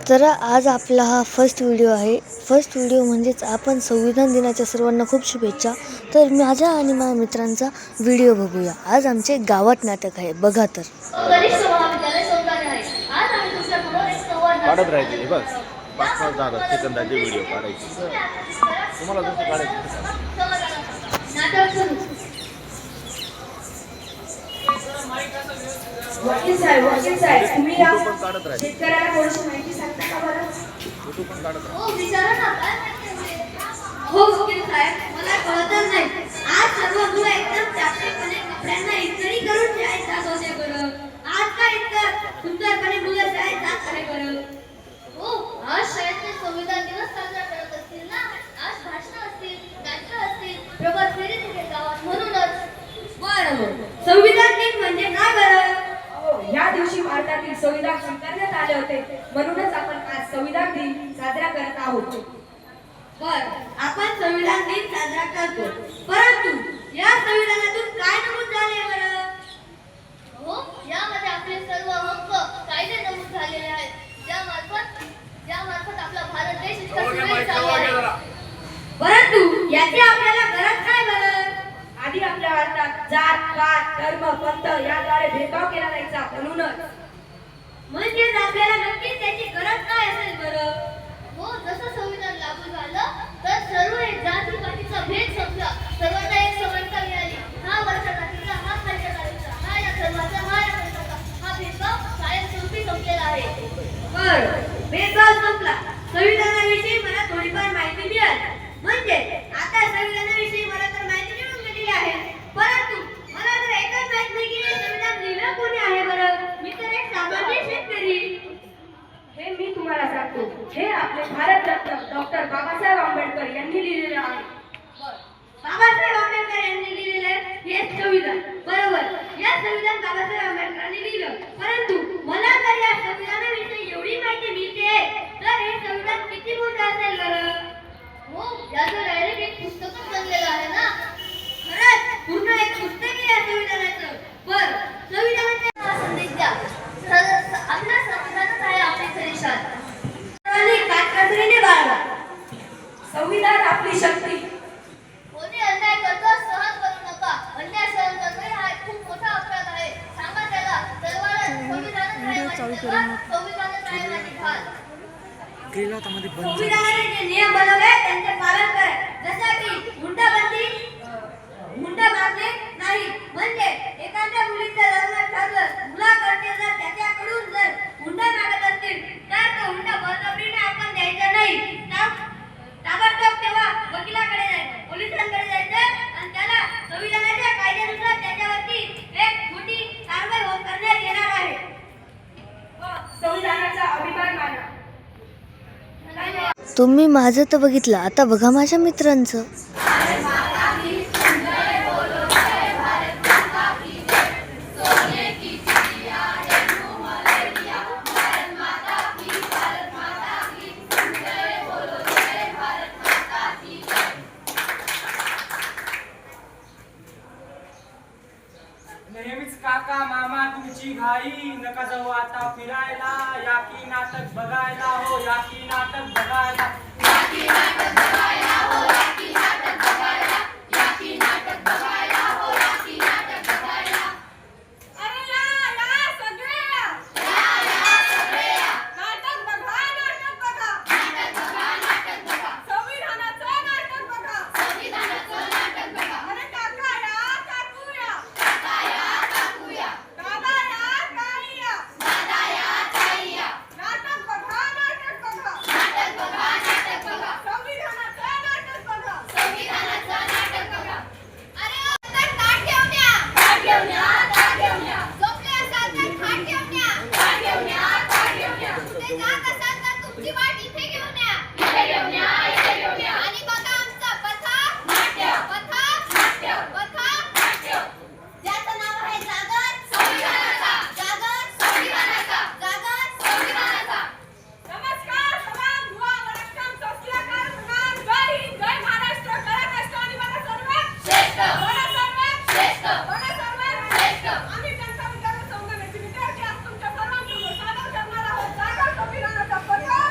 तर आज आपला हा फर्स्ट व्हिडिओ आहे. फर्स्ट व्हिडिओ म्हणजेच आपण संविधान दिनाच्या सर्वांना खूप शुभेच्छा. तर माझ्या आणि माझ्या मित्रांचा व्हिडिओ बघूया. आज आमचे गावात नाटक आहे, बघा तर. काढत राहायचे बस 5-10 सेकंदाचे व्हिडिओ काढायचे. तुम्हाला जसं काढायचं वकील साहेब तुम्ही या पण काढत राहायचे. शेतकऱ्याला थोडीशी माहिती सांगता का बरं? फोटो पण काढत राहायचे. हो विचारा ना, काय माहिती आहे? हो वकील साहेब, मला कळतच नाही. आज सर्व मुलं एकदम शास्त्रीयपणे कपड्यांना इस्त्री करून शाळेत जात होते बरं. आज काय इतकं सुंदरपणे मुलं शाळेत जात आहे बरं. हो, आज शाळेत संविधान दिवस साजरा करत असतील ना. आज भाषण असतील, नाटक असतील, प्रभात फेरी तिथे गावात, म्हणूनच. बरं, संविधान दिन म्हणजे काय बरं? या दिवशी भारतातील संविधान स्वीकारण्यात आले होते, म्हणूनच आपण आज संविधान दिन साजरा करत आहोत. बर, आपण संविधान दिन साजरा करतो, परंतु या संविधानातून काय नमूद झाले बरं? हो, यामध्ये आपले सर्व हक्क कायदे नमूद झालेले आहेत, ज्यामार्फत आपला भारत देश इतका सुरक्षित झाला आहे. परंतु याची आपल्याला गरज काय बरं? आधी आपल्या भारतात जात पात धर्म पंथ याद्वारे भेदभाव केला जायचा, म्हणूनच. म्हणजेच आपल्याला नक्कीच त्याची गरज काय असेल बरं? हो, जसं संविधान लागू झालं तर सर्व एक जाती पातीचा भेद संपला, सर्वांना एक समानता मिळाली. हा वरच्या जातीचा, हा खालच्या जातीचा, हा या धर्माचा, हा या पंथाचा, हा भेदभाव कायमस्वरूपी संपलेला आहे. बरं, भेदभाव संपला. संविधानाविषयी मला थोडीफार माहिती मिळाली. म्हणजे आता संविधानाविषयी मला तर माहिती मिळून गेलेली आहे, परंतु मला तर एकच माहित नाही की हे संविधान लिहिलं कोणी आहे बरं. मी तर एक सामान्य शेतकरी. हे मी तुम्हाला सांगतो, हे आपले भारतरत्न डॉक्टर बाबासाहेब आंबेडकर यांनी लिहिलेले आहे. बाबासाहेब आंबेडकर यांनी लिहिलेले हे संविधान, बरोबर. या संविधान बाबासाहेब आंबेडकरांनी लिहिलं, परंतु मला जर या संविधानाविषयी एवढी माहिती मिळते तर हे संविधान किती मोठं असेल बरं? हो, याचं डायरेक्ट एक पुस्तकच बनलेलं आहे ना. खरंच पूर्ण एक पुस्तक आहे या संविधानाचं. बरं, संविधानाचा संदेश द्या. आपला संविधानच आहे आपली खरी शान. सर्वांनी काटकसरीने बाळगा. संविधान आपली शक्ती. कोणी अन्याय करतो सहन करू नका. अन्याय सहन करणं हा एक खूप मोठा अपराध आहे. सांगा त्याला, सर्वांना संविधानच आहे माझी तलवार, संविधानच आहे माझी ढाल. संविधानाने जे नियम बनवले त्यांचे पालन करा. जसं की हुंडा मारणे नाही. म्हणजे एखाद्या मुलीचं लग्न ठरलं, मुलाकडचे जर त्याच्याकडून जर हुंडा मागत असतील तर तो हुंडा बळजबरीने आपण द्यायचा नाही. ताबडतोब तेव्हा वकिलाकडे जायचं, पोलिसांकडे जायचं आणि त्याला संविधानाच्या कायद्यानुसार त्याच्यावरती एक मोठी कारवाई करण्यात येणार आहे. संविधानाचा अभिमान माना. तुम्ही माझं तर बघितलं, आता बघा माझ्या मित्रांचं. नेहमीच काका मामा तुमची घाई, नका जाऊ आता फिरायला, या की नाटक बघायला, हो या की नाटक बघायला, या की नाटक बघायला, हो या की नाटक बघायला, या की नाटक बघायला, हो या की नाटक बघायला. अरे या सगळे या सगळे या. नाटक बघा, नाटक बघा, नाटक बघा, नाटक बघा, संविधानाचं नाटक बघा, संविधानाचं नाटक बघा. अरे काका या, काकू या, काका या, काकू या, दादा या, ताई या, दादा या, ताई या. नाटक बघा, नाटक बघा, नाटक बघा, नाटक बघा, संविधानाचं नाटक बघा, संविधानाचं नाटक बघा. अरे तर ताट घेऊन या, ताट घेऊन या, ताट घेऊन या. झोपले असाल तर खाट घेऊन या, खाट घेऊन या, ताट घेऊन या. कुठे जात असाल तर तुमची वाट इथे घेऊन या, इथे घेऊन या, इथे घेऊन या. आणि बघा आमचं पथक नाट्य, पथक नाट्य, पथक नाट्य, ज्याचं नाव आहे जागर संविधानाचा, जागर संविधानाचा, जागर संविधानाचा. नमस्कार, सलाम, दुआ, वरकम, सस्लाकार, प्रणाम, जय हिंद, जय महाराष्ट्र. करत असतो आणि मला सर्वात श्रेष्ठ, मला सर्वात श्रेष्ठ, मला सर्वात श्रेष्ठ. आम्ही जनता विद्यालय संघटनेचे विद्यार्थी आज तुमच्या सर्वांसमोर सादर करणार आहोत जागर संविधानाचा पथक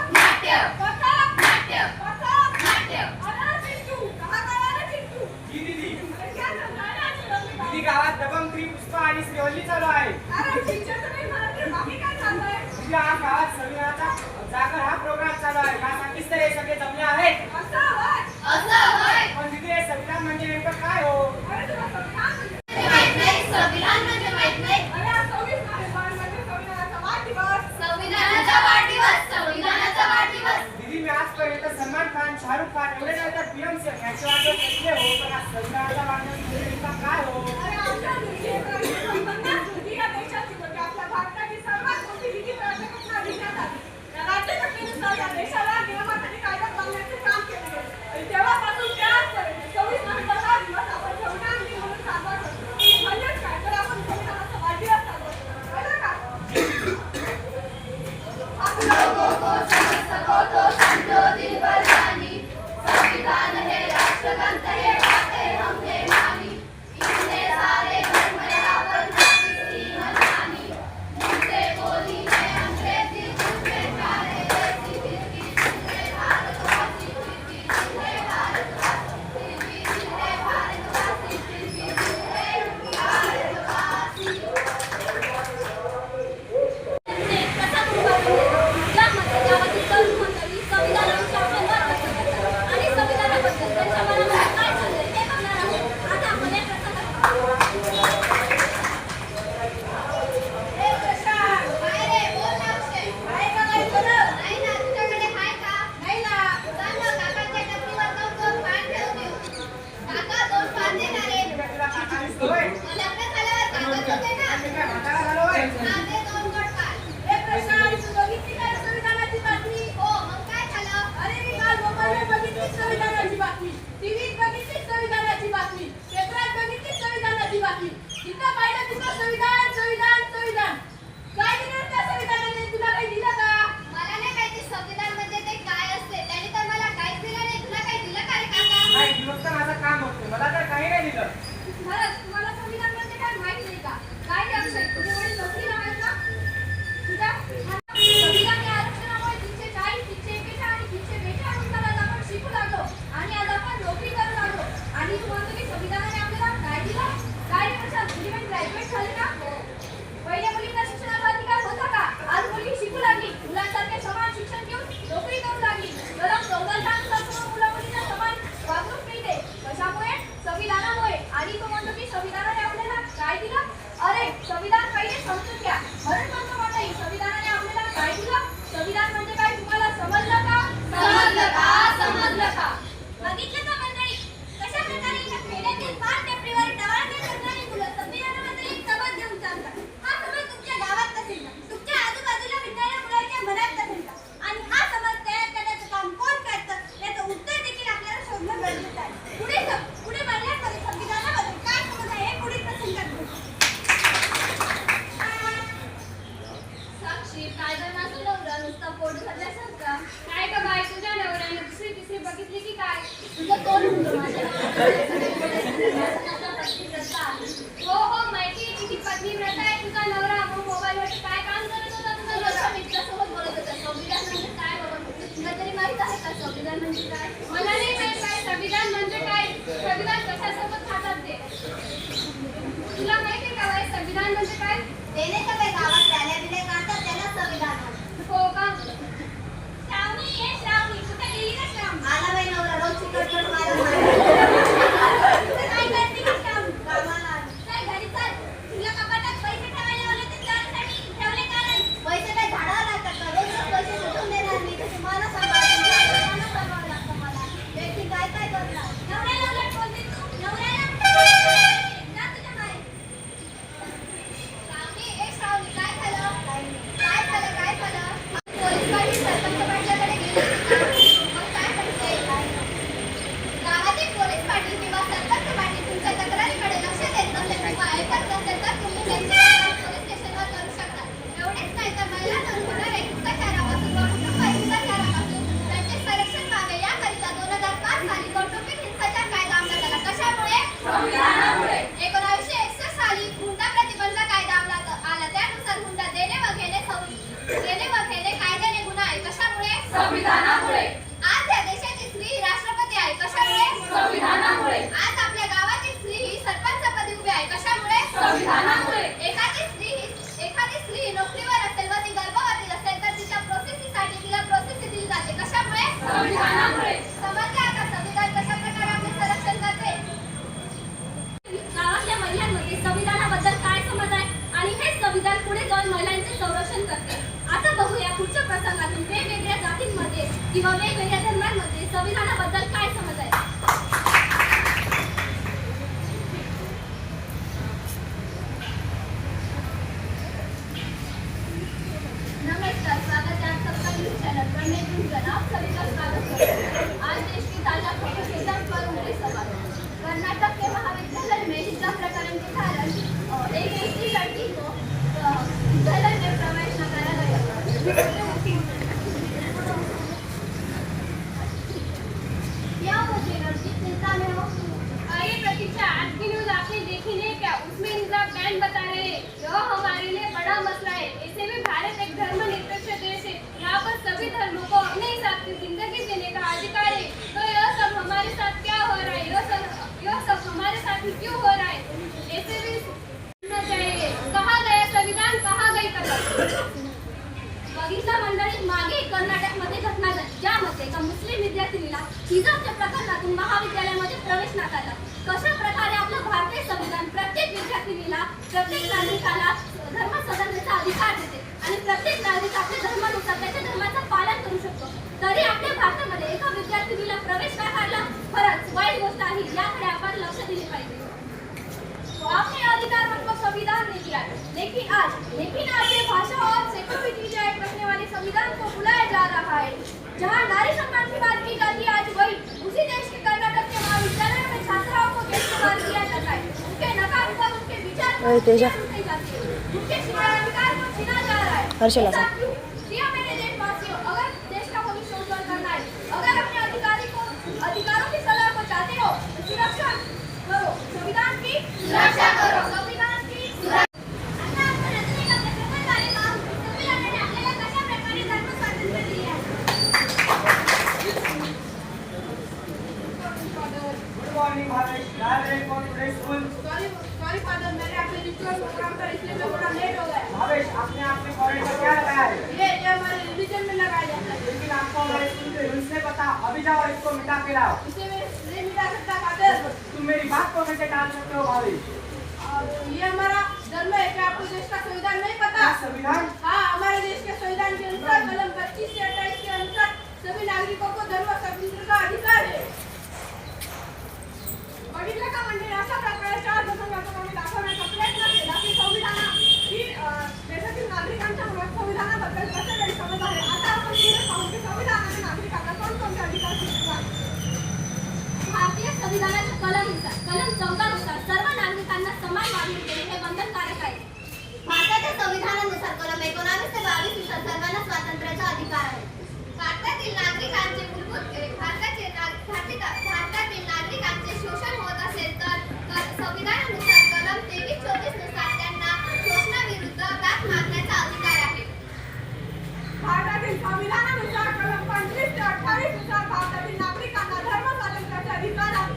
संविधानाचा जागर हा प्रोग्राम चालू आहे. यासाठीच तर हे सगळे जमले आहेत. पण दीदी, हे संविधान म्हणजे नेमकं काय हो? दीदी, मी आजपर्यंत सलमान खान, शाहरुख खान एवढे नाही तर पीएम यांचे वाढदिवस ऐकले हो, पण आज संविधानाचा वाढदिवस म्हणजे नेमका काय हो? एखादी स्त्री नोकरीवर असेल व ती गर्भवती असेल तर तिच्या किंवा वेगवेगळ्या धर्मांमध्ये संविधानाबद्दल काय समज आहे? नमस्कार, स्वागत है आप सबका न्यूज़ चैनल पर। मैं गुंजन आप सभी का स्वागत करती हूँ। आज देश की ताजा खबर के दम पर मेरे सवाल। कर्नाटक के महाविद्यालय में हिजाब प्रकरण के कारण एक ऐसी लड़की को विद्यालय में प्रवेश नकारा गया। क्या मुझे लड़की चिंता में हो? अरे प्रतीक्षा, आज की न्यूज आपने देखी नहीं क्या? उसमें हिजाब बैन बता रहे हैं। यह हमारे लिए बड़ा मसला है। ऐसे भी भारत एक धर्मनिरपेक्ष देश है। यहाँ पर सभी धर्मों को अपने हिसाब से जिंदगी देने का अधिकार है। तो यह सब हमारे साथ क्या हो रहा है? यह सब हमारे साथ ही क्यों हो रहा है? ऐसे भी होना चाहिए। कहाँ गया संविधान, कहाँ गई कलम? बघितला मंडळी, मागे कर्नाटकमध्ये घटना झाली ज्यामध्ये एका मुस्लिम विद्यार्थिनीला हिजाबच्या प्रकरणातून महाविद्यालयामध्ये प्रवेश नाकारला। कशा प्रकारे आपलं भारतीय संविधान प्रत्येक विद्यार्थिनीला, प्रत्येक नागरिकाला धर्म स्वतंत्रतेचा अधिकार देते आणि प्रत्येक नागरिक आपल्या धर्मानुसार त्याच्या धर्माचं पालन करू शकतो, तरी आपल्या भारतामध्ये एका विद्यार्थिनीला प्रवेश नाकारला खरंच वाईट गोष्ट आहे। याकडे आपण लक्ष दिले पाहिजे। तो आपने अधिकार मतलब संविधान ने दिया, लेकिन आज ये भाषा और सिक्योरिटी एक्ट रखने वाले संविधान को बुलाया जा रहा है। जहां नारी सम्मान की बात की जाती है, आज वही उसी देश के कर्नाटक के महाविद्यालय में छात्राओं को इस्तेमाल किया जाता है। उनके नकार पर उनके विचार पर तेजा। उठाई जाती है। उनके शिक्षाधिकार को छीना जा रहा है। हर्षला ऐसा क्यों? प्रिय मेरे देशवासियों, अगर देश का भविष्य उज्जवल करना है, अगर अपने अधिकारों की सलाह को चाहते हो तो सुरक्षा करो, संविधान की सुरक्षा करो, संविधान की सुरक्षा। आता आपण रचनेला प्रकल्पाद्वारे संविधानाने आपल्याला कशा प्रकारे धर्म स्वातंत्र्य दिले आहे? Good morning Bhavesh, library for today school. Sorry father, मैंने आपके रिचुअल प्रोग्राम पर इसलिए मैं थोड़ा लेट हो गया। भावेश, आपने आपके कॉलेज में क्या लगाया है? ये हमारे रिलीजन में लगाया जाता है। लेकिन आपको हमारे स्कूल के रूल्स नहीं पता। अभी जाओ और इसको मिटा के लाओ। इसे मैं नहीं मिटा सकता फादर। तुम मेरी बात को कैसे टाल सकते हो भावेश? और ये हमारा धर्म है। क्या आपको देश का संविधान नहीं पता? क्या संविधान? हाँ, हमारे देश के संविधान के अनुसार कलम 25 से 28 के अनुसार सभी नागरिकों को धर्म स्वतंत्र का अधिकार है। बघितलं का म्हणजे अशा प्रकारे 4 दशकांपूर्वी दाखवण्याचा प्रयत्न केला की देशातील नागरिकांच्या संविधानाबद्दल कसं गैरसमज आहे। आता आपण पुढे पाहू की संविधानाने नागरिकांना कोणकोणते अधिकार दिले आहेत। भारतीय संविधानाच्या कलम 14 नुसार सर्व नागरिकांना समान वागणूक देणे हे बंधनकारक आहे। भारताच्या संविधानानुसार कलम 19 ते 22 नुसार सर्वांना स्वातंत्र्याचा अधिकार आहे। भारतातील नागरिकांचे भारतातील नागरिकांचे शोषण होत असेल तर संविधानानुसार कलम 23-24 नुसार त्यांना शोषणाविरुद्ध दाद मागण्याचा अधिकार आहे। भारतातील संविधानानुसार कलम 25 ते 28 नुसार भारतातील नागरिकांना धर्म स्वातंत्र्याचा अधिकार आहे।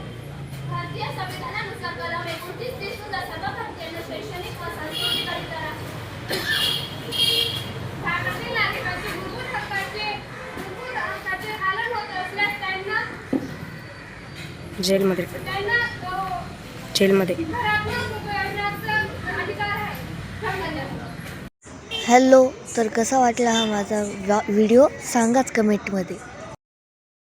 भारतीय संविधानानुसार कलम 29-30 नुसार सर्व भारतीयांना शैक्षणिक व सांस्कृतिक अधिकार आहे। भारतातील नागरिकांचे मूलभूत हक्काचे पालन होत असल्यास त्यांना जेलमध्ये घरातून उपयोजनाचा अधिकार आहे। धन्यवाद। हॅलो, तर कसा वाटला हा माझा व्हिडिओ सांगाच कमेंटमध्ये.